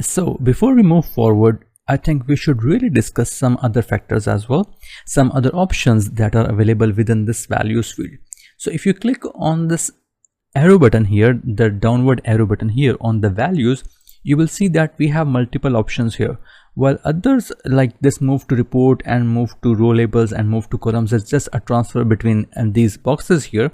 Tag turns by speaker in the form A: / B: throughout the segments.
A: So before we move forward, I think we should really discuss some other factors as well, some other options that are available within this values field. So if you click on this arrow button here, the downward arrow button here on the values, you will see that we have multiple options here. While others like this move to report and move to row labels and move to columns is just a transfer between these boxes here,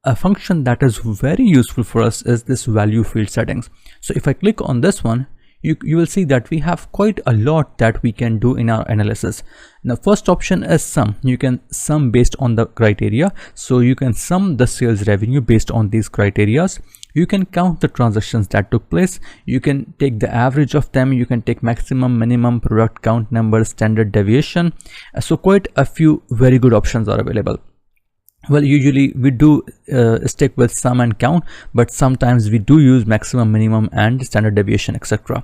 A: a function that is very useful for us is this value field settings. So if I click on this one, you will see that we have quite a lot that we can do in our analysis. Now, first option is sum. You can sum based on the criteria. So you can sum the sales revenue based on these criterias. You can count the transactions that took place. You can take the average of them. You can take maximum, minimum, product count number, standard deviation. So quite a few very good options are available. Well, usually we do stick with sum and count, but sometimes we do use maximum, minimum and standard deviation, etc.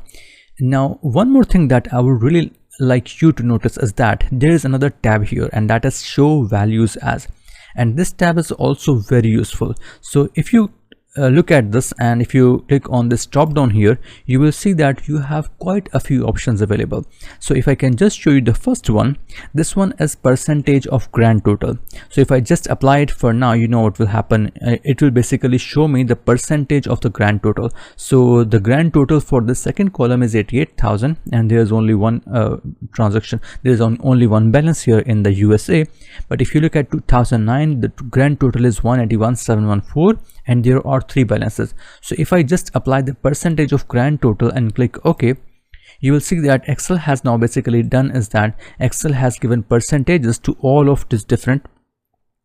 A: Now, one more thing that I would really like you to notice is that there is another tab here, and that is show values as, and this tab is also very useful. So if you look at this, and if you click on this drop down here, you will see that you have quite a few options available. So if I can just show you the first one, this one is percentage of grand total. So if I just apply it for now, you know what will happen. It will basically show me the percentage of the grand total. So the grand total for the second column is 88,000, and there is only one transaction. There is only one balance here in the USA. But if you look at 2009, the grand total is 181,714, and there are 3 balances. So if I just apply the percentage of grand total and click OK, you will see that Excel has now basically done is that Excel has given percentages to all of these different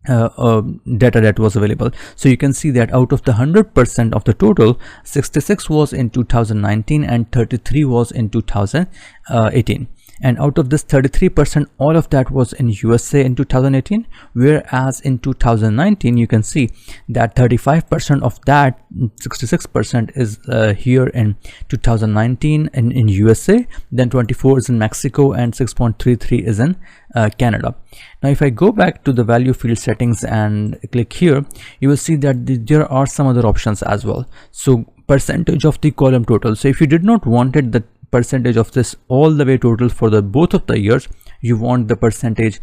A: data that was available. So you can see that out of the 100% of the total, 66 was in 2019 and 33 was in 2018. And out of this 33%, all of that was in USA in 2018, whereas in 2019 you can see that 35% of that 66% is here in 2019 in USA, then 24 is in Mexico, and 6.33 is in Canada. Now if I go back to the value field settings and click here, you will see that there are some other options as well. So percentage of the column total. So if you did not wanted the percentage of this all the way total for the both of the years, you want the percentage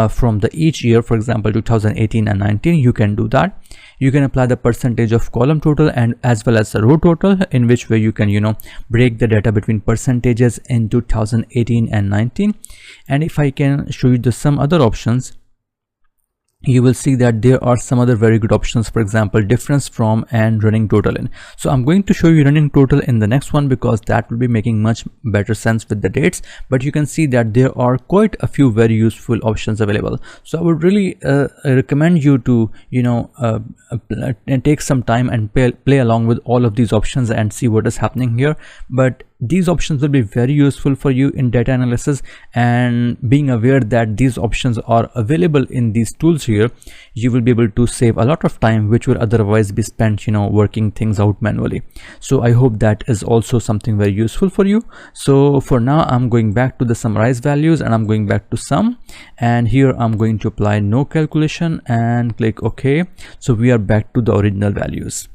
A: from the each year, for example 2018 and 19, you can do that. You can apply the percentage of column total and as well as the row total, in which way you can break the data between percentages in 2018 and 19. And if I can show you some other options, you will see that there are some other very good options, for example difference from and running total in. So I'm going to show you running total in the next one, because that will be making much better sense with the dates. But you can see that there are quite a few very useful options available. So I would really recommend you to take some time and play along with all of these options and see what is happening here. But these options will be very useful for you in data analysis, and being aware that these options are available in these tools here, you will be able to save a lot of time which will otherwise be spent working things out manually. So I hope that is also something very useful for you. So for now I'm going back to the summarize values, and I'm going back to sum, and here I'm going to apply no calculation and click OK. So we are back to the original values.